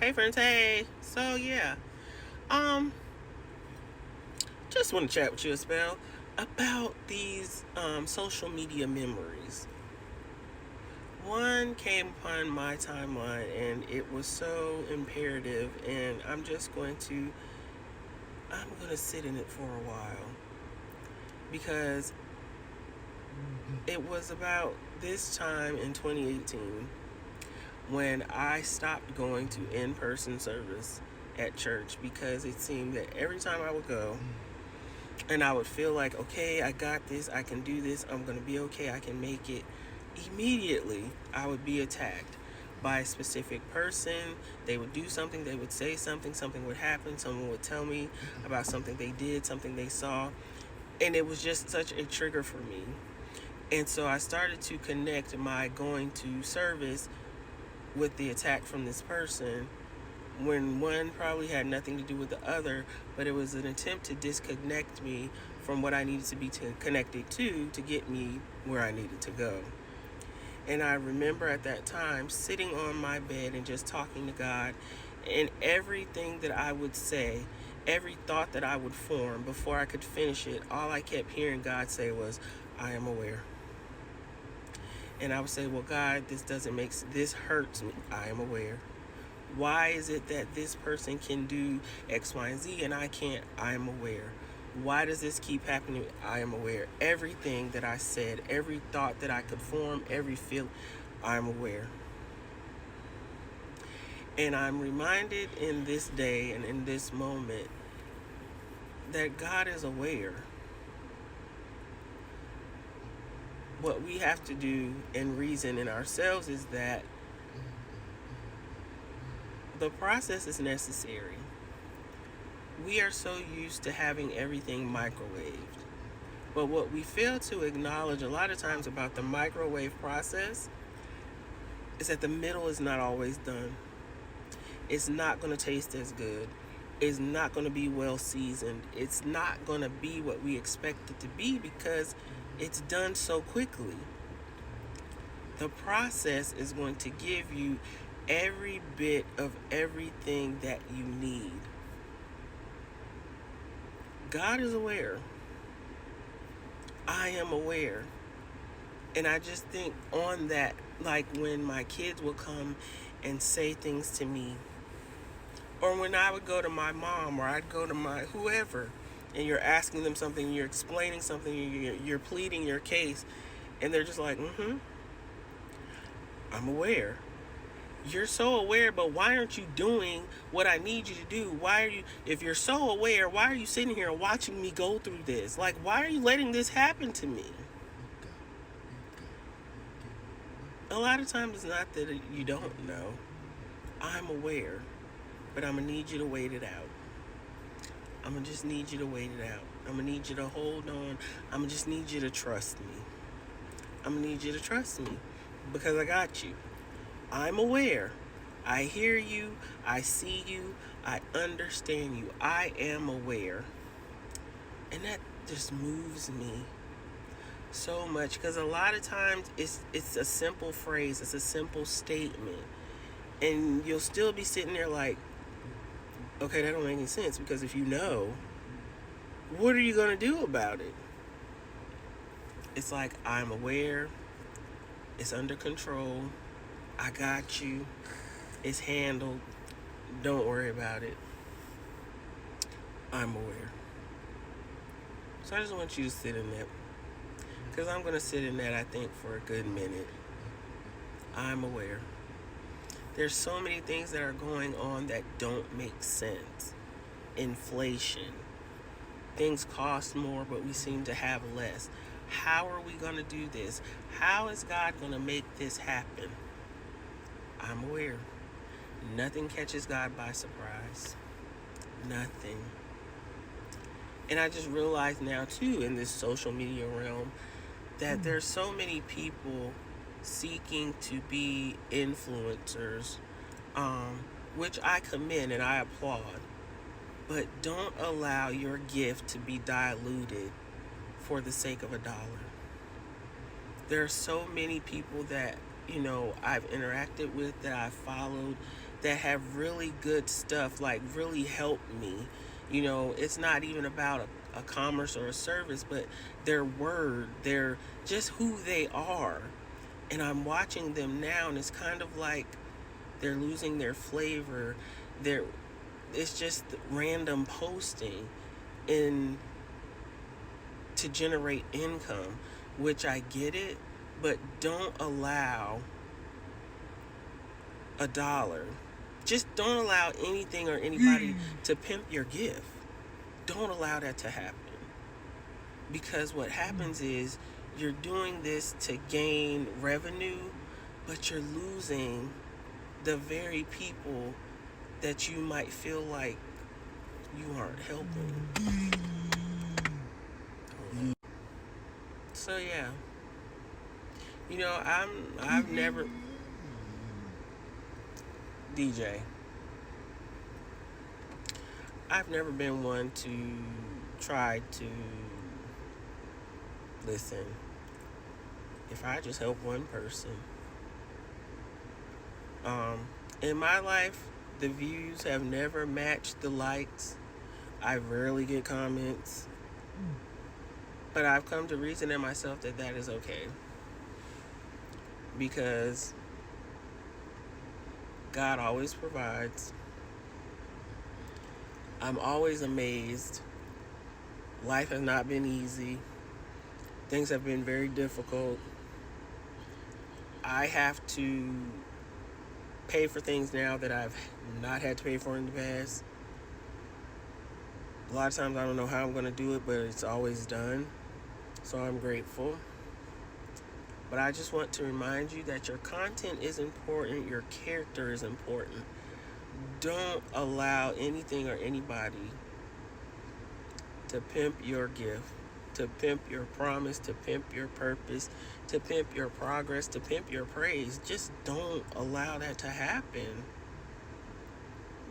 Hey friends, hey. So yeah, um, just want to chat with you a spell about these social media memories. One came upon my timeline and it was so imperative, and I'm going to sit in it for a while because it was about this time in 2018 when I stopped going to in-person service at church because it seemed that every time I would go, and I would feel like, okay, I got this, I can do this, I'm gonna be okay, I can make it. Immediately, I would be attacked by a specific person. They would do something, they would say something, something would happen, someone would tell me about something they did, something they saw, and it was just such a trigger for me. And so I started to connect my going to service with the attack from this person when one probably had nothing to do with the other, but it was an attempt to disconnect me from what I needed to be connected to get me where I needed to go. And I remember at that time sitting on my bed and just talking to God, and everything that I would say, every thought that I would form before I could finish it, all I kept hearing God say was, I am aware. And I would say, well, God, this hurts me. I am aware. Why is it that this person can do X, Y, and Z and I can't? I am aware. Why does this keep happening? I am aware. Everything that I said, every thought that I could form, every feel, I'm aware. And I'm reminded in this day and in this moment that God is aware. What we have to do and reason in ourselves is that the process is necessary. We are so used to having everything microwaved. But what we fail to acknowledge a lot of times about the microwave process is that the middle is not always done. It's not going to taste as good. It's not going to be well seasoned. It's not going to be what we expect it to be because it's done so quickly. The process is going to give you every bit of everything that you need. God is aware. I am aware. And I just think on that, like when my kids will come and say things to me, or when I would go to my mom or I'd go to my whoever, and you're asking them something, you're explaining something, you're pleading your case, and they're just like, I'm aware. You're so aware, but why aren't you doing what I need you to do? If you're so aware, why are you sitting here watching me go through this? Like, why are you letting this happen to me? A lot of times it's not that you don't know. I'm aware, but I'm going to need you to wait it out. I'm going to just need you to wait it out. I'm going to need you to hold on. I'm going to just need you to trust me. I'm going to need you to trust me because I got you. I'm aware. I hear you. I see you. I understand you. I am aware. And that just moves me so much because a lot of times it's a simple phrase, it's a simple statement, and you'll still be sitting there like, okay, that don't make any sense because if you know, what are you gonna do about it? It's like, I'm aware, it's under control, I got you, it's handled, don't worry about it, I'm aware. So I just want you to sit in that because I'm gonna sit in that, I think, for a good minute. I'm aware. There's so many things that are going on that don't make sense. Inflation. Things cost more, but we seem to have less. How are we going to do this? How is God going to make this happen? I'm aware. Nothing catches God by surprise. Nothing. And I just realized now, too, in this social media realm, that there's so many people seeking to be influencers, which I commend and I applaud. But don't allow your gift to be diluted for the sake of $1. There are so many people that, I've interacted with, that I've followed, that have really good stuff, like really help me. It's not even about a commerce or a service, but their word, their just who they are. And I'm watching them now, and it's kind of like they're losing their flavor. They're It's just random posting in to generate income, which I get it, but don't allow a dollar. Just don't allow anything or anybody to pimp your gift. Don't allow that to happen. Because what happens is you're doing this to gain revenue, but you're losing the very people that you might feel like you aren't helping. So yeah. I've never DJ. I've never been one to try to listen. If I just help one person, in my life, the views have never matched the likes. I rarely get comments, but I've come to reason in myself that that is okay, because God always provides. I'm always amazed. Life has not been easy. Things have been very difficult. I have to pay for things now that I've not had to pay for in the past. A lot of times I don't know how I'm going to do it, but it's always done. So I'm grateful. But I just want to remind you that your content is important. Your character is important. Don't allow anything or anybody to pimp your gift, to pimp your promise, to pimp your purpose, to pimp your progress, to pimp your praise. Just don't allow that to happen.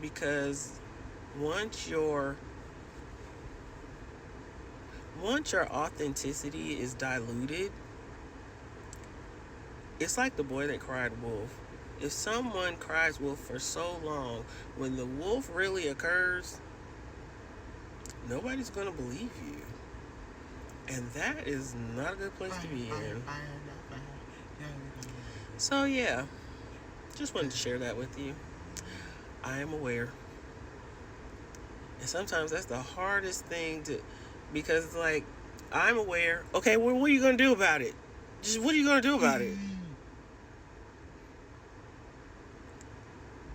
Because once your authenticity is diluted, it's like the boy that cried wolf. If someone cries wolf for so long, when the wolf really occurs, nobody's going to believe you. And that is not a good place to be in. So yeah, just wanted to share that with you. I am aware. And sometimes that's the hardest thing because like, I'm aware. Okay, well, what are you going to do about it? Just what are you going to do about it?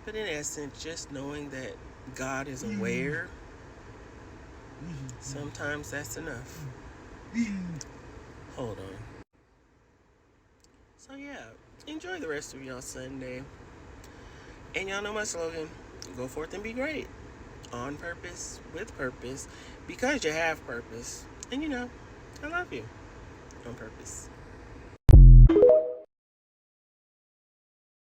But in essence, just knowing that God is aware, sometimes that's enough. Hold on. So yeah, enjoy the rest of y'all Sunday. And y'all know my slogan, go forth and be great. On purpose, with purpose, because you have purpose. And I love you. On purpose.